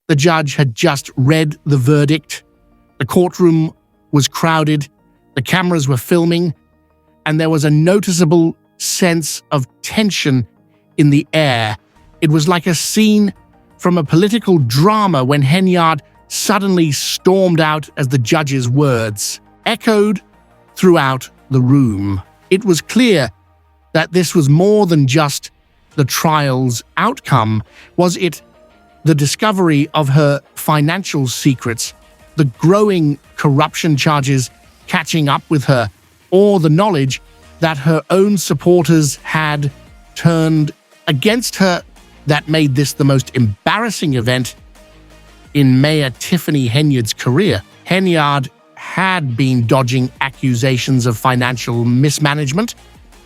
The judge had just read the verdict. The courtroom was crowded, the cameras were filming, and there was a noticeable sense of tension in the air. It was like a scene from a political drama when Henyard suddenly stormed out as the judge's words echoed throughout the room. It was clear that this was more than just the trial's outcome. Was it the discovery of her financial secrets, the growing corruption charges catching up with her, or the knowledge that her own supporters had turned against her that made this the most embarrassing event in Mayor Tiffany Henyard's career? Henyard had been dodging accusations of financial mismanagement,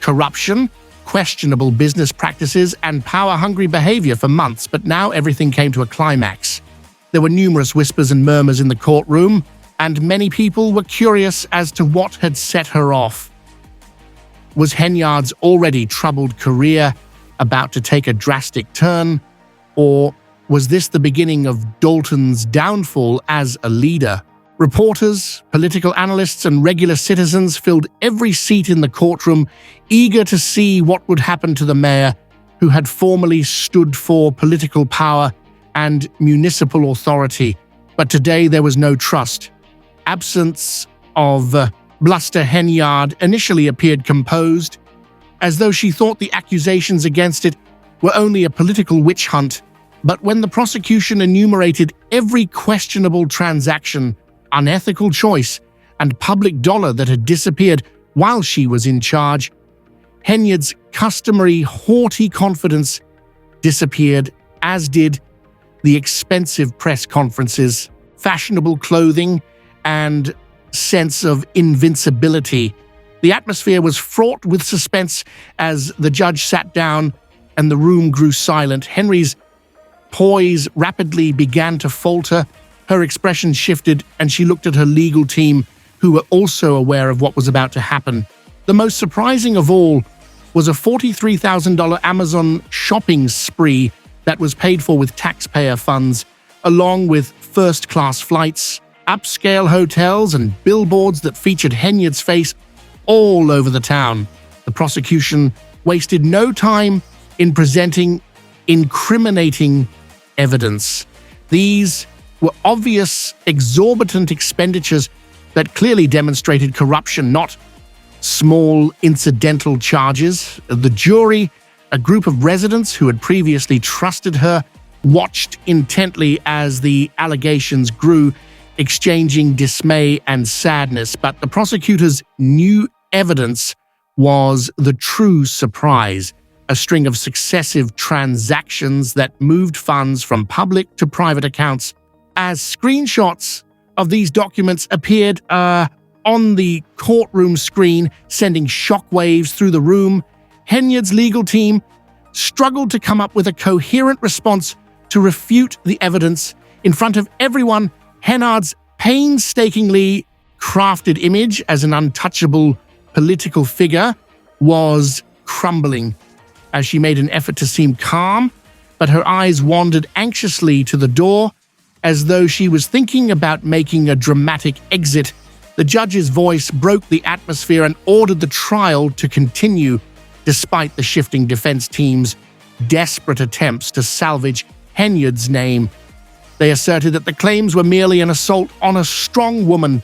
corruption, questionable business practices, and power-hungry behavior for months, but now everything came to a climax. There were numerous whispers and murmurs in the courtroom, and many people were curious as to what had set her off. Was Henyard's already troubled career about to take a drastic turn, or was this the beginning of Dalton's downfall as a leader? Reporters, political analysts, and regular citizens filled every seat in the courtroom, eager to see what would happen to the mayor, who had formerly stood for political power and municipal authority. But today there was no trust. Absence of bluster. Henyard initially appeared composed, as though she thought the accusations against it were only a political witch hunt. But when the prosecution enumerated every questionable transaction, unethical choice, and public dollar that had disappeared while she was in charge, Henyard's customary haughty confidence disappeared, as did the expensive press conferences, fashionable clothing, and sense of invincibility. The atmosphere was fraught with suspense as the judge sat down and the room grew silent. Henry's poise rapidly began to falter. Her expression shifted, and she looked at her legal team, who were also aware of what was about to happen. The most surprising of all was a $43,000 Amazon shopping spree that was paid for with taxpayer funds, along with first-class flights, upscale hotels, and billboards that featured Henyard's face all over the town. The prosecution wasted no time in presenting incriminating evidence. These were obvious, exorbitant expenditures that clearly demonstrated corruption, not small incidental charges. The jury, a group of residents who had previously trusted her, watched intently as the allegations grew, exchanging dismay and sadness. But the prosecutor's new evidence was the true surprise, a string of successive transactions that moved funds from public to private accounts. As screenshots of these documents appeared on the courtroom screen, sending shockwaves through the room, Henyard's legal team struggled to come up with a coherent response to refute the evidence. In front of everyone, Henyard's painstakingly crafted image as an untouchable political figure was crumbling. As she made an effort to seem calm, but her eyes wandered anxiously to the door, as though she was thinking about making a dramatic exit. The judge's voice broke the atmosphere and ordered the trial to continue, despite the shifting defense team's desperate attempts to salvage Henyard's name. They asserted that the claims were merely an assault on a strong woman,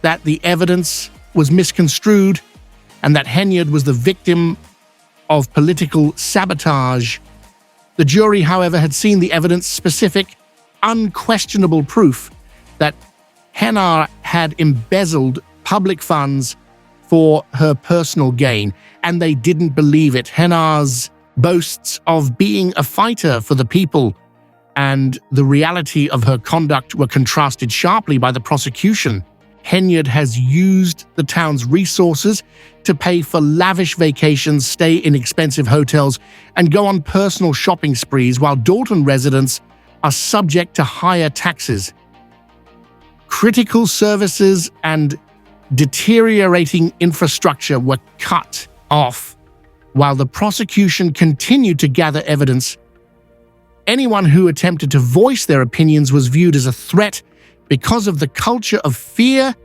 that the evidence was misconstrued, and that Henyard was the victim of political sabotage. The jury, however, had seen the evidence-specific, unquestionable proof that Henyard had embezzled public funds for her personal gain, and they didn't believe it. Henyard's boasts of being a fighter for the people and the reality of her conduct were contrasted sharply by the prosecution. Henyard has used the town's resources to pay for lavish vacations, stay in expensive hotels, and go on personal shopping sprees, while Dalton residents are subject to higher taxes. Critical services and deteriorating infrastructure were cut off. While the prosecution continued to gather evidence, Anyone who attempted to voice their opinions was viewed as a threat because of the culture of fear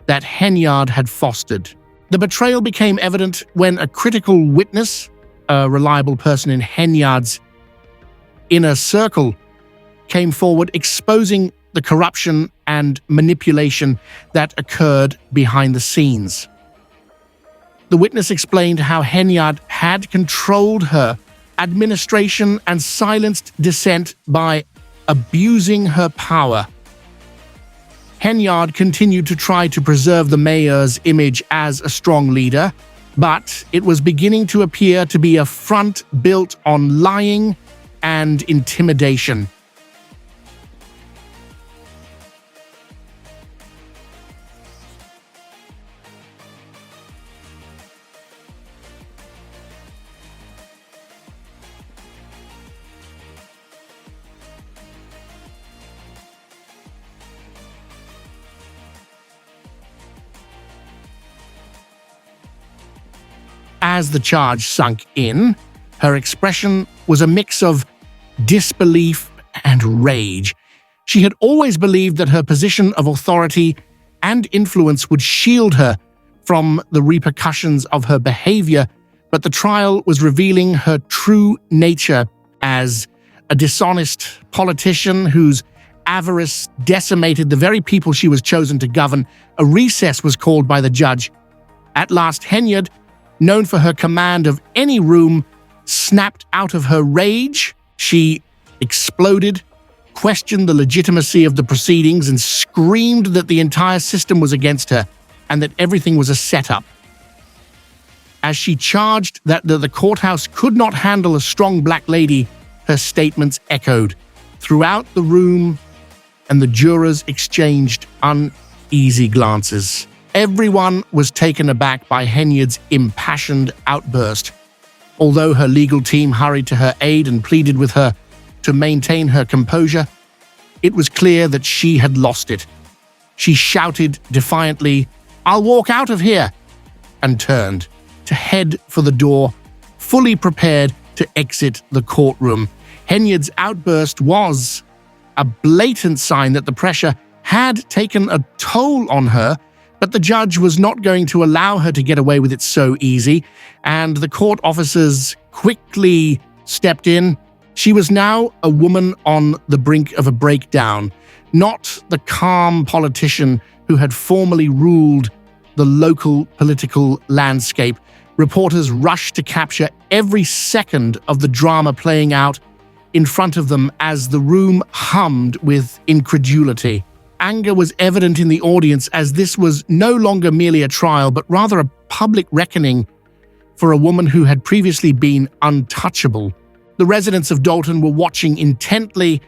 that Henyard had fostered. The betrayal became evident when a critical witness, a reliable person in Henyard's inner circle, came forward exposing the corruption and manipulation that occurred behind the scenes. The witness explained how Henyard had controlled her administration and silenced dissent by abusing her power. Henyard continued to try to preserve the mayor's image as a strong leader, but it was beginning to appear to be a front built on lying and intimidation. As the charge sunk in, her expression was a mix of disbelief and rage. She had always believed that her position of authority and influence would shield her from the repercussions of her behavior, but the trial was revealing her true nature as a dishonest politician whose avarice decimated the very people she was chosen to govern. A recess was called by the judge. At last, Henyard, known for her command of any room, snapped out of her rage. She exploded, questioned the legitimacy of the proceedings, and screamed that the entire system was against her and that everything was a setup. As she charged that the courthouse could not handle a strong black lady, her statements echoed throughout the room, and the jurors exchanged uneasy glances. Everyone was taken aback by Henyard's impassioned outburst. Although her legal team hurried to her aid and pleaded with her to maintain her composure, it was clear that she had lost it. She shouted defiantly, "I'll walk out of here," and turned to head for the door, fully prepared to exit the courtroom. Henyard's outburst was a blatant sign that the pressure had taken a toll on her, but the judge was not going to allow her to get away with it so easy, and the court officers quickly stepped in. She was now a woman on the brink of a breakdown, not the calm politician who had formerly ruled the local political landscape. Reporters rushed to capture every second of the drama playing out in front of them as the room hummed with incredulity. Anger was evident in the audience as this was no longer merely a trial, but rather a public reckoning for a woman who had previously been untouchable. The residents of Dalton were watching intently,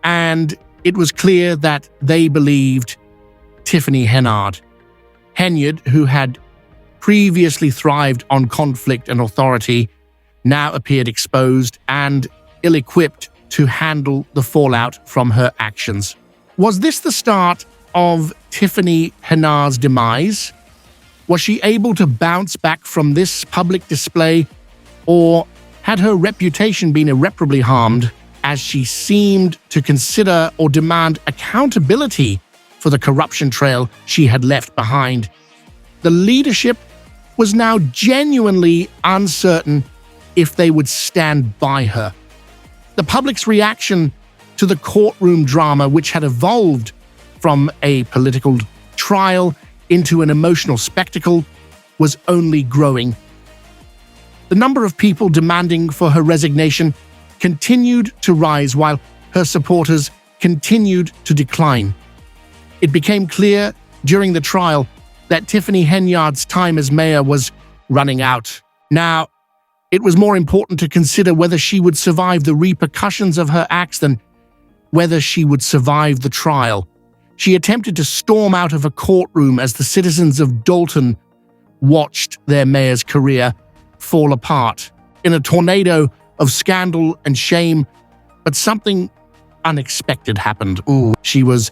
and it was clear that they believed Tiffany Henyard. Henyard, who had previously thrived on conflict and authority, now appeared exposed and ill-equipped to handle the fallout from her actions. Was this the start of Tiffany Henyard's demise? Was she able to bounce back from this public display, or had her reputation been irreparably harmed as she seemed to consider or demand accountability for the corruption trail she had left behind? The leadership was now genuinely uncertain if they would stand by her. The public's reaction to the courtroom drama, which had evolved from a political trial into an emotional spectacle, was only growing. The number of people demanding for her resignation continued to rise while her supporters continued to decline. It became clear during the trial that Tiffany Henyard's time as mayor was running out. Now, it was more important to consider whether she would survive the repercussions of her acts than whether she would survive the trial. She attempted to storm out of a courtroom as the citizens of Dalton watched their mayor's career fall apart in a tornado of scandal and shame, but something unexpected happened. She was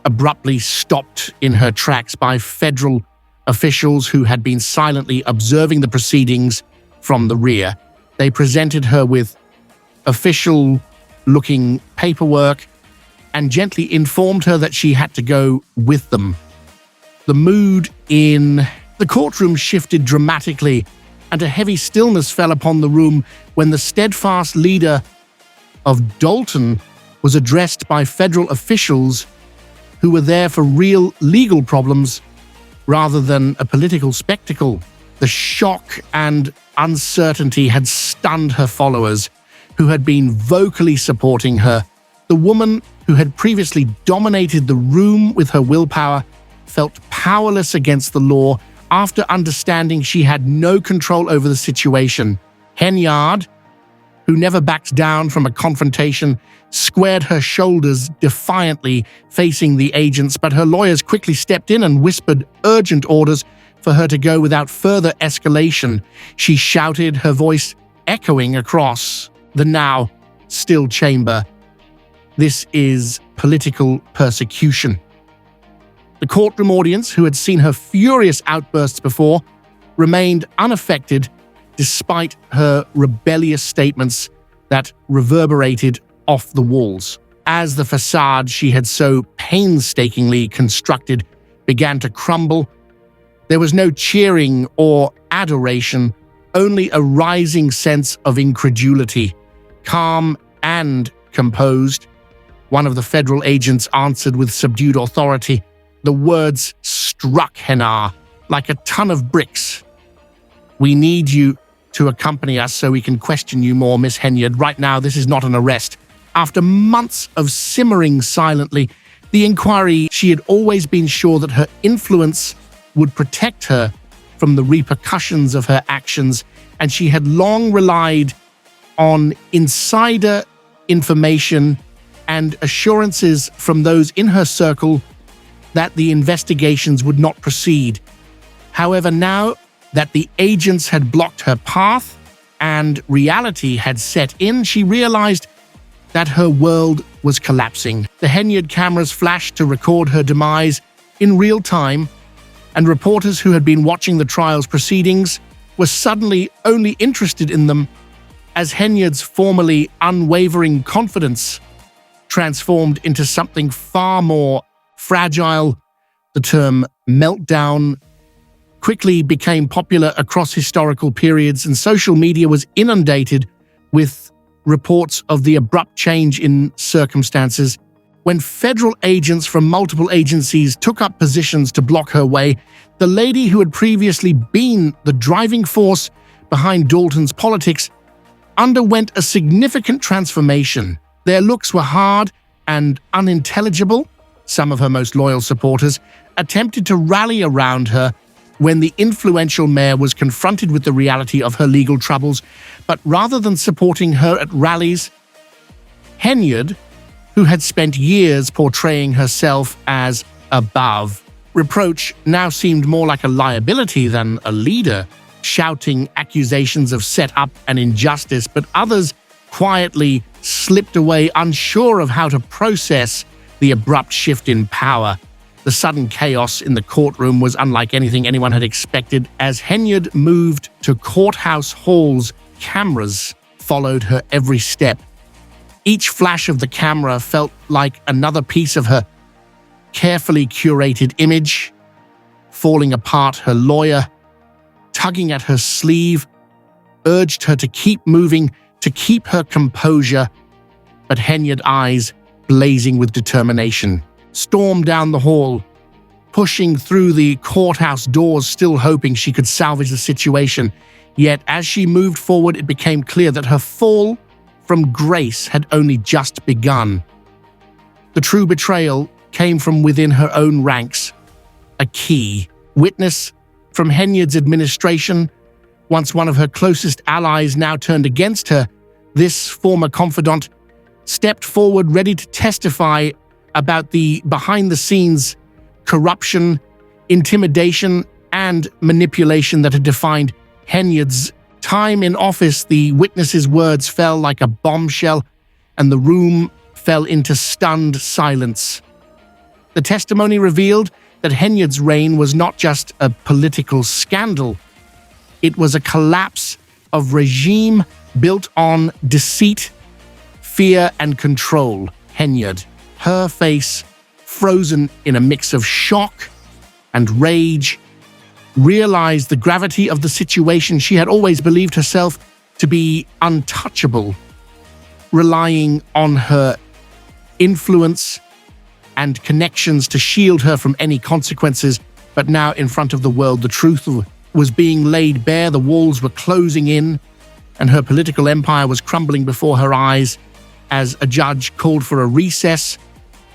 abruptly stopped in her tracks by federal officials who had been silently observing the proceedings from the rear. They presented her with official looking paperwork and gently informed her that she had to go with them. The mood in the courtroom shifted dramatically, and a heavy stillness fell upon the room when the steadfast leader of Dalton was addressed by federal officials who were there for real legal problems rather than a political spectacle. The shock and uncertainty had stunned her followers, who had been vocally supporting her. The woman who had previously dominated the room with her willpower felt powerless against the law after understanding she had no control over the situation. Henyard, who never backed down from a confrontation, squared her shoulders defiantly, facing the agents, but her lawyers quickly stepped in and whispered urgent orders for her to go without further escalation. She shouted, her voice echoing across the now still chamber. This is political persecution. The courtroom audience, who had seen her furious outbursts before, remained unaffected despite her rebellious statements that reverberated off the walls. As the facade she had so painstakingly constructed began to crumble, there was no cheering or adoration, only a rising sense of incredulity. Calm and composed, one of the federal agents answered with subdued authority. The words struck Henyard like a ton of bricks. "We need you to accompany us so we can question you more, Miss Henyard. Right now, this is not an arrest." After months of simmering silently, the inquiry, she had always been sure that her influence would protect her from the repercussions of her actions, and she had long relied on insider information and assurances from those in her circle that the investigations would not proceed. However, now that the agents had blocked her path and reality had set in, she realized that her world was collapsing. The Henyard cameras flashed to record her demise in real time, and reporters who had been watching the trial's proceedings were suddenly only interested in them as Henyard's formerly unwavering confidence transformed into something far more fragile. The term meltdown quickly became popular across historical periods, and social media was inundated with reports of the abrupt change in circumstances. When federal agents from multiple agencies took up positions to block her way, the lady who had previously been the driving force behind Dalton's politics underwent a significant transformation. Their looks were hard and unintelligible. Some of her most loyal supporters attempted to rally around her when the influential mayor was confronted with the reality of her legal troubles, but rather than supporting her at rallies, Henyard, who had spent years portraying herself as above reproach, now seemed more like a liability than a leader, shouting accusations of setup and injustice, but others quietly slipped away, unsure of how to process the abrupt shift in power. The sudden chaos in the courtroom was unlike anything anyone had expected. As Henyard moved to courthouse halls, cameras followed her every step. Each flash of the camera felt like another piece of her carefully curated image. Falling apart, her lawyer, tugging at her sleeve, urged her to keep moving, to keep her composure, but Henyard's eyes, blazing with determination, stormed down the hall, pushing through the courthouse doors, still hoping she could salvage the situation. Yet, as she moved forward, it became clear that her fall from grace had only just begun. The true betrayal came from within her own ranks. A key witness from Henyard's administration, once one of her closest allies, now turned against her. This former confidant stepped forward, ready to testify about the behind-the-scenes corruption, intimidation, and manipulation that had defined Henyard's time in office. The witness's words fell like a bombshell, and the room fell into stunned silence. The testimony revealed that Henyard's reign was not just a political scandal. It was a collapse of regime built on deceit, fear and control. Henyard, her face frozen in a mix of shock and rage, realized the gravity of the situation. She had always believed herself to be untouchable, relying on her influence and connections to shield her from any consequences. But now, in front of the world, the truth was being laid bare. The walls were closing in, and her political empire was crumbling before her eyes as a judge called for a recess,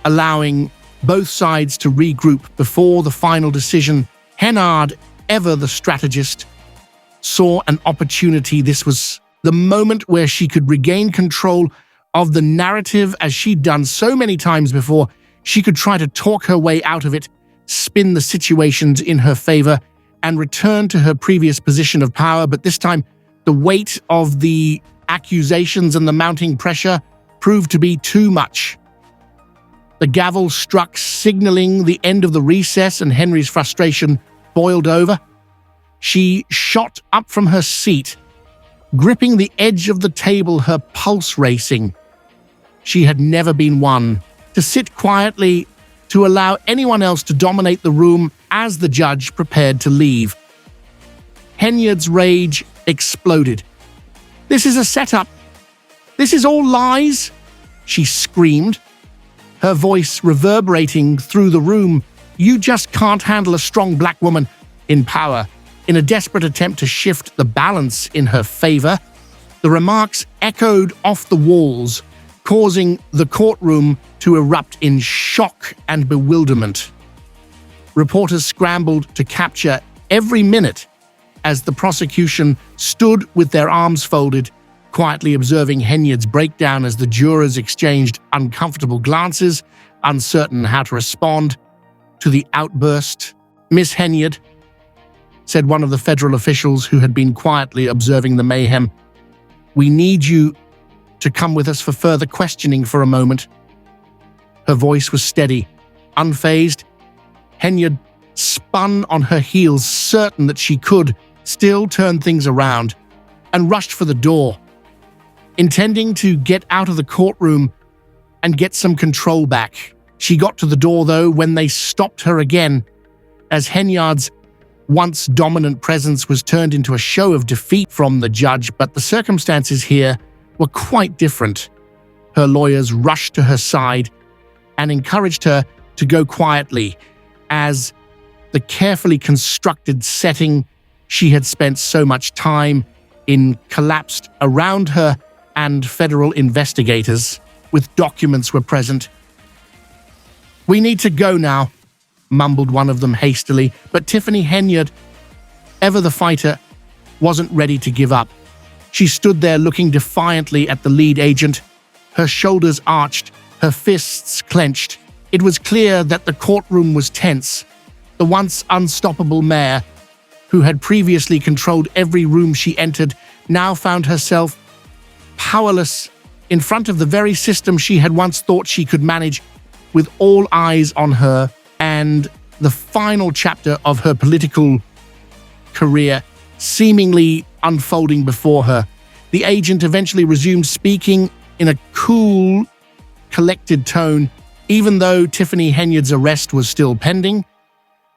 allowing both sides to regroup before the final decision. Henyard, ever the strategist, saw an opportunity. This was the moment where she could regain control of the narrative as she'd done so many times before. She could try to talk her way out of it, spin the situations in her favor, and return to her previous position of power. But this time, the weight of the accusations and the mounting pressure proved to be too much. The gavel struck, signaling the end of the recess, and Henry's frustration boiled over. She shot up from her seat, gripping the edge of the table, her pulse racing. She had never been one to sit quietly, to allow anyone else to dominate the room as the judge prepared to leave. Henyard's rage exploded. "This is a setup. This is all lies," she screamed, her voice reverberating through the room. "You just can't handle a strong black woman in power." In a desperate attempt to shift the balance in her favor, the remarks echoed off the walls, causing the courtroom to erupt in shock and bewilderment. Reporters scrambled to capture every minute as the prosecution stood with their arms folded, quietly observing Henyard's breakdown as the jurors exchanged uncomfortable glances, uncertain how to respond to the outburst. "Miss Henyard," said one of the federal officials who had been quietly observing the mayhem, "we need you to come with us for further questioning for a moment." Her voice was steady, unfazed. Henyard spun on her heels, certain that she could still turn things around, and rushed for the door, intending to get out of the courtroom and get some control back. She got to the door, though, when they stopped her again, as Henyard's once dominant presence was turned into a show of defeat from the judge. But the circumstances here were quite different. Her lawyers rushed to her side and encouraged her to go quietly, as the carefully constructed setting she had spent so much time in collapsed around her, and federal investigators with documents were present. "We need to go now," mumbled one of them hastily, but Tiffany Henyard, ever the fighter, wasn't ready to give up. She stood there looking defiantly at the lead agent, her shoulders arched, her fists clenched. It was clear that the courtroom was tense. The once unstoppable mayor, who had previously controlled every room she entered, now found herself powerless in front of the very system she had once thought she could manage, with all eyes on her and the final chapter of her political career seemingly unfolding before her. The agent eventually resumed, speaking in a cool, collected tone. Even though Tiffany Henyard's arrest was still pending,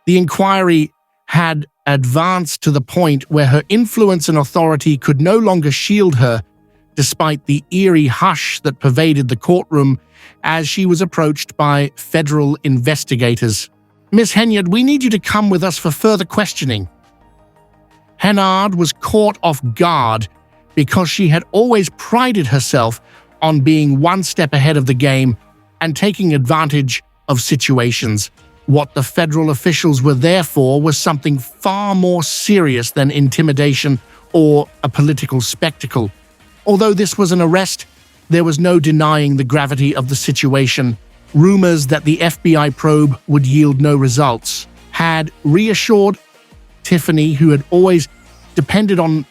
the inquiry had advanced to the point where her influence and authority could no longer shield her, despite the eerie hush that pervaded the courtroom as she was approached by federal investigators. "Miss Henyard, we need you to come with us for further questioning." Henyard was caught off guard because she had always prided herself on being one step ahead of the game and taking advantage of situations. What the federal officials were there for was something far more serious than intimidation or a political spectacle. Although this was an arrest, there was no denying the gravity of the situation. Rumors that the FBI probe would yield no results had reassured Tiffany, who had always depended on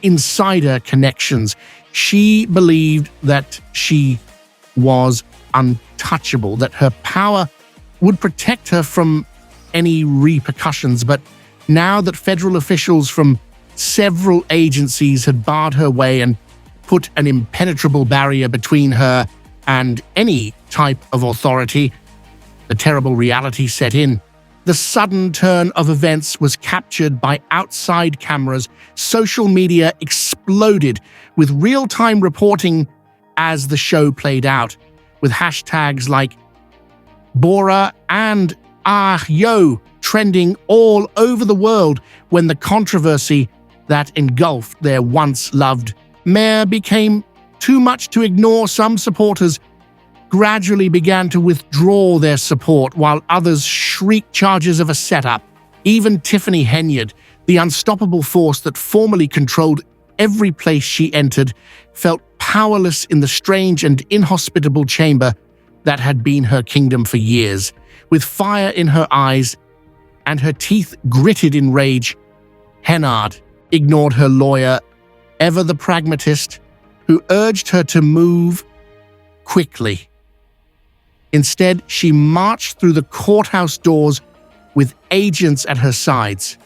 insider connections. She believed that she was untouchable, that her power would protect her from any repercussions. But now that federal officials from several agencies had barred her way and put an impenetrable barrier between her and any type of authority, the terrible reality set in. The sudden turn of events was captured by outside cameras. Social media exploded with real-time reporting as the show played out, with hashtags like Bora and Yo trending all over the world when the controversy that engulfed their once-loved mayor became too much to ignore. Some supporters gradually began to withdraw their support, while others shrieked charges of a setup. Even Tiffany Henyard, the unstoppable force that formerly controlled every place she entered, felt powerless in the strange and inhospitable chamber that had been her kingdom for years. With fire in her eyes and her teeth gritted in rage, Henyard ignored her lawyer, ever the pragmatist, who urged her to move quickly. Instead, she marched through the courthouse doors with agents at her sides.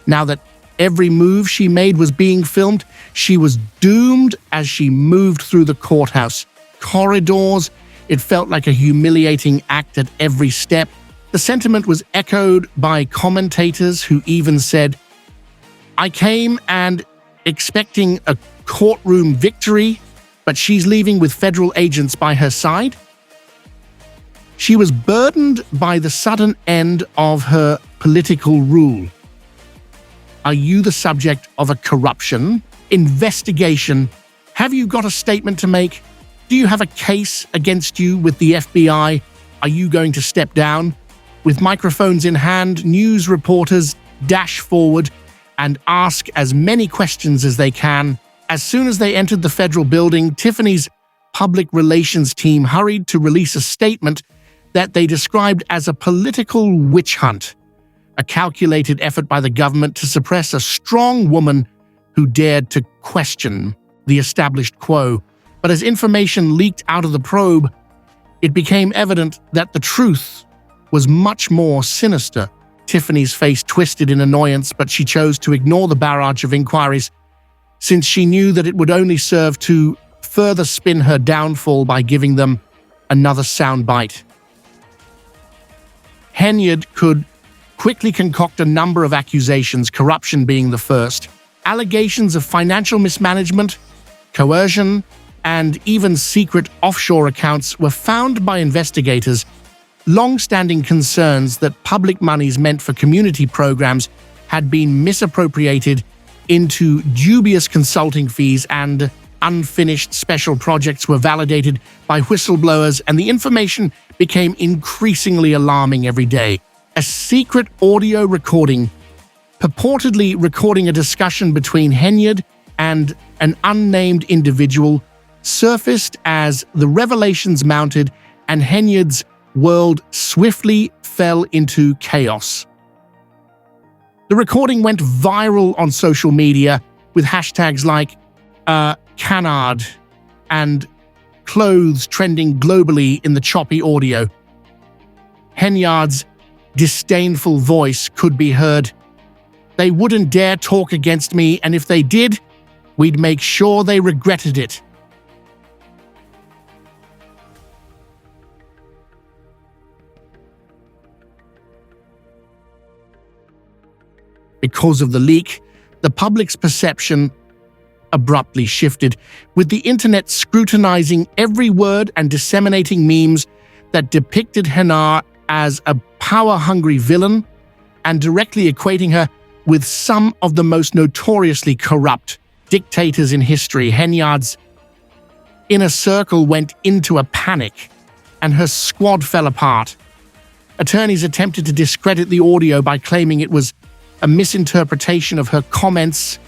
Now that every move she made was being filmed, she was doomed as she moved through the courthouse corridors. It felt like a humiliating act at every step. The sentiment was echoed by commentators who even said, "I came and expecting a courtroom victory, but she's leaving with federal agents by her side." She was burdened by the sudden end of her political rule. Are you the subject of a corruption investigation? Have you got a statement to make? Do you have a case against you with the FBI? Are you going to step down? With microphones in hand, news reporters dash forward and ask as many questions as they can. As soon as they entered the federal building, Tiffany's public relations team hurried to release a statement that they described as a political witch hunt, a calculated effort by the government to suppress a strong woman who dared to question the established quo. But as information leaked out of the probe, it became evident that the truth was much more sinister. Tiffany's face twisted in annoyance, but she chose to ignore the barrage of inquiries, since she knew that it would only serve to further spin her downfall by giving them another soundbite. Henyard could quickly concoct a number of accusations, corruption being the first. Allegations of financial mismanagement, coercion, and even secret offshore accounts were found by investigators. Long-standing concerns that public monies meant for community programs had been misappropriated into dubious consulting fees, and unfinished special projects were validated by whistleblowers, and the information became increasingly alarming every day. A secret audio recording, purportedly recording a discussion between Henyard and an unnamed individual, surfaced as the revelations mounted, and Henyard's world swiftly fell into chaos. The recording went viral on social media with hashtags like canard and clothes trending globally in the choppy audio. Henyard's disdainful voice could be heard. "They wouldn't dare talk against me, and if they did, we'd make sure they regretted it." Because of the leak, the public's perception abruptly shifted, with the internet scrutinizing every word and disseminating memes that depicted Henyard as a power-hungry villain and directly equating her with some of the most notoriously corrupt dictators in history. Henyard's inner circle went into a panic, and her squad fell apart. Attorneys attempted to discredit the audio by claiming it was a misinterpretation of her comments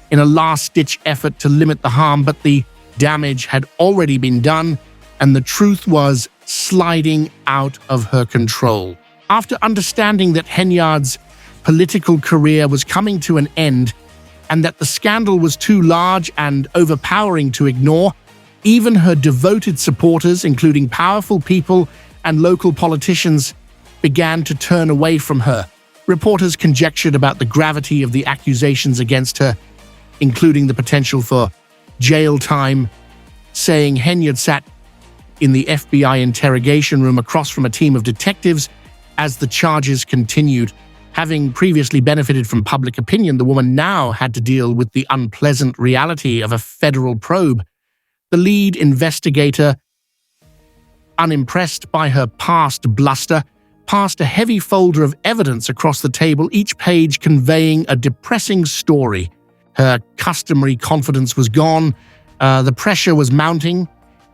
in a last-ditch effort to limit the harm, but the damage had already been done, and the truth was sliding out of her control. After understanding that Henyard's political career was coming to an end, and that the scandal was too large and overpowering to ignore, even her devoted supporters, including powerful people and local politicians, began to turn away from her. Reporters conjectured about the gravity of the accusations against her, including the potential for jail time, saying Henyard sat in the FBI interrogation room across from a team of detectives as the charges continued. Having previously benefited from public opinion, the woman now had to deal with the unpleasant reality of a federal probe. The lead investigator, unimpressed by her past bluster, passed a heavy folder of evidence across the table, each page conveying a depressing story. Her customary confidence was gone. The pressure was mounting.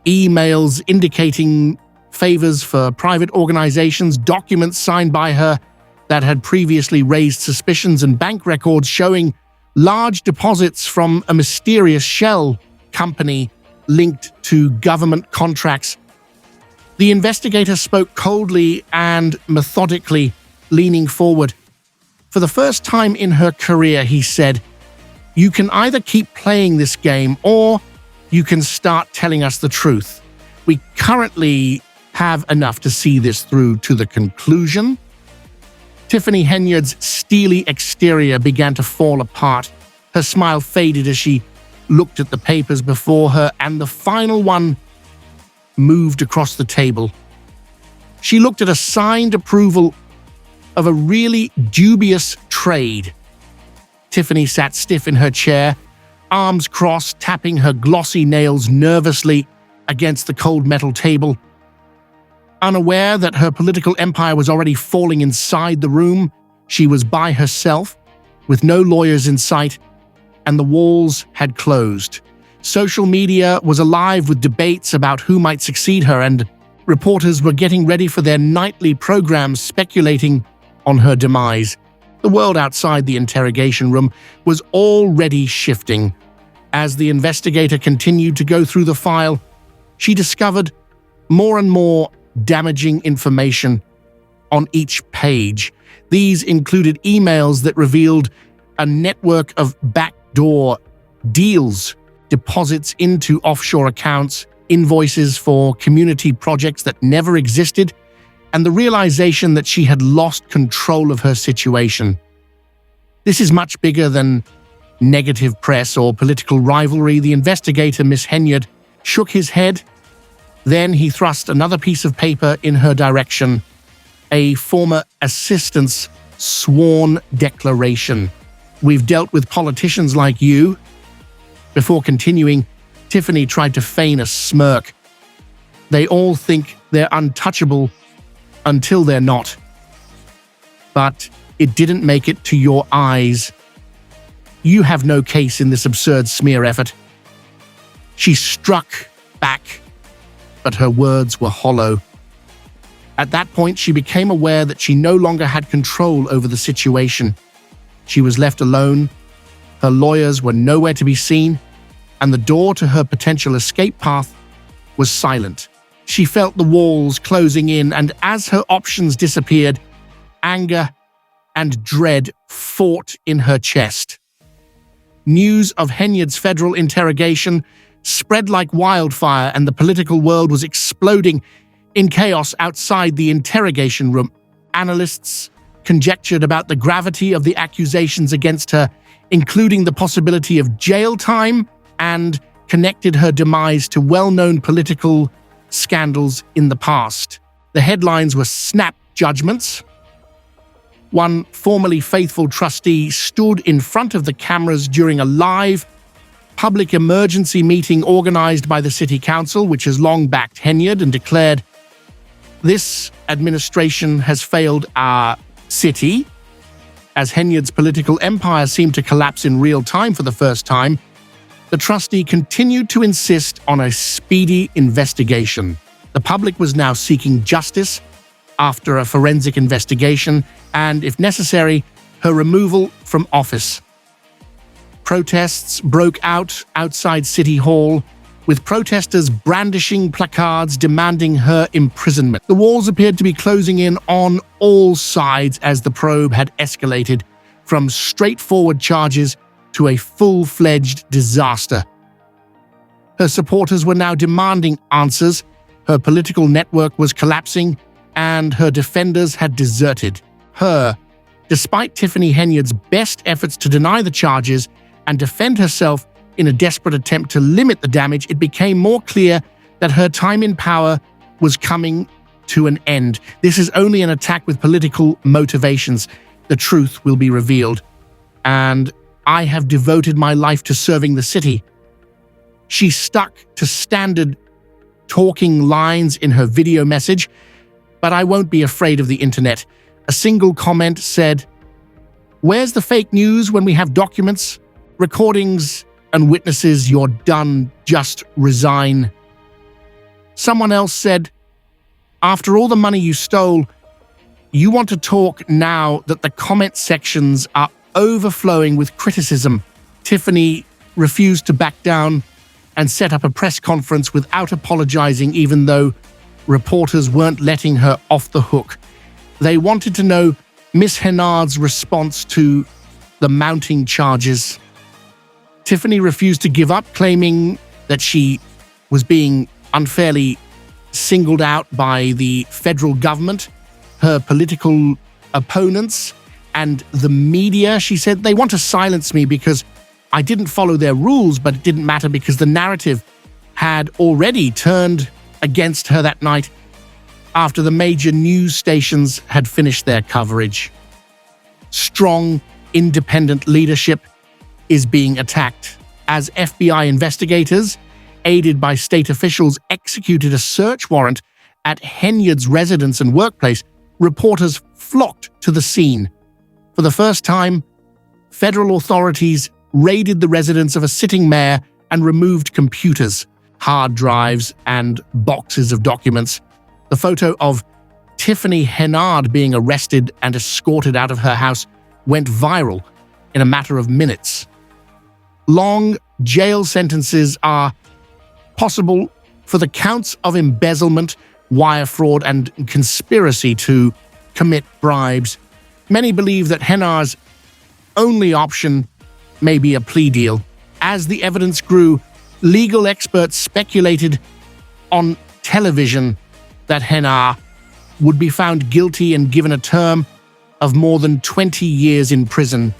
Emails indicating favors for private organizations, documents signed by her that had previously raised suspicions, and bank records showing large deposits from a mysterious shell company linked to government contracts. The investigator spoke coldly and methodically, leaning forward. For the first time in her career, he said, "You can either keep playing this game or you can start telling us the truth. We currently have enough to see this through to the conclusion." Tiffany Henyard's steely exterior began to fall apart. Her smile faded as she looked at the papers before her, and the final one moved across the table. She looked at a signed approval of a really dubious trade. Tiffany sat stiff in her chair, arms crossed, tapping her glossy nails nervously against the cold metal table. Unaware that her political empire was already falling inside the room, she was by herself, with no lawyers in sight, and the walls had closed. Social media was alive with debates about who might succeed her, and reporters were getting ready for their nightly programs speculating on her demise. The world outside the interrogation room was already shifting. As the investigator continued to go through the file, she discovered more and more damaging information on each page. These included emails that revealed a network of backdoor deals, deposits into offshore accounts, invoices for community projects that never existed, and the realization that she had lost control of her situation. This is much bigger than negative press or political rivalry. The investigator, Miss Henyard, shook his head. Then he thrust another piece of paper in her direction, a former assistant's sworn declaration. "We've dealt with politicians like you." Before continuing, Tiffany tried to feign a smirk. "They all think they're untouchable until they're not. But it didn't make it to your eyes. You have no case in this absurd smear effort." She struck back, but her words were hollow. At that point, she became aware that she no longer had control over the situation. She was left alone. Her lawyers were nowhere to be seen, and the door to her potential escape path was silent. She felt the walls closing in, and as her options disappeared, anger and dread fought in her chest. News of Henyard's federal interrogation spread like wildfire, and the political world was exploding in chaos outside the interrogation room. Analysts conjectured about the gravity of the accusations against her, including the possibility of jail time, and connected her demise to well-known political scandals in the past. The headlines were snap judgments. One formerly faithful trustee stood in front of the cameras during a live public emergency meeting organized by the city council, which has long backed Henyard, and declared, "This administration has failed our city." As Henyard's political empire seemed to collapse in real time for the first time, the trustee continued to insist on a speedy investigation. The public was now seeking justice after a forensic investigation and, if necessary, her removal from office. Protests broke out outside City Hall, with protesters brandishing placards demanding her imprisonment. The walls appeared to be closing in on all sides as the probe had escalated from straightforward charges to a full-fledged disaster. Her supporters were now demanding answers, her political network was collapsing, and her defenders had deserted her. Despite Tiffany Henyard's best efforts to deny the charges and defend herself in a desperate attempt to limit the damage, it became more clear that her time in power was coming to an end. This is only an attack with political motivations. The truth will be revealed. And I have devoted my life to serving the city. She stuck to standard talking lines in her video message, but I won't be afraid of the internet. A single comment said, "Where's the fake news when we have documents, recordings, and witnesses? You're done. Just resign." Someone else said, "After all the money you stole, you want to talk now that the comment sections are overflowing with criticism." Tiffany refused to back down and set up a press conference without apologizing, even though reporters weren't letting her off the hook. They wanted to know Miss Henyard's response to the mounting charges. Tiffany refused to give up, claiming that she was being unfairly singled out by the federal government, her political opponents, and the media. She said, "They want to silence me because I didn't follow their rules, but it didn't matter because the narrative had already turned against her that night after the major news stations had finished their coverage." Strong, independent leadership is being attacked as FBI investigators, aided by state officials, executed a search warrant at Henyard's residence and workplace. Reporters flocked to the scene. For the first time, federal authorities raided the residence of a sitting mayor and removed computers, hard drives, and boxes of documents. The photo of Tiffany Henyard being arrested and escorted out of her house went viral in a matter of minutes. Long jail sentences are possible for the counts of embezzlement, wire fraud, and conspiracy to commit bribes. Many believe that Henyard's only option may be a plea deal. As the evidence grew, legal experts speculated on television that Henyard would be found guilty and given a term of more than 20 years in prison.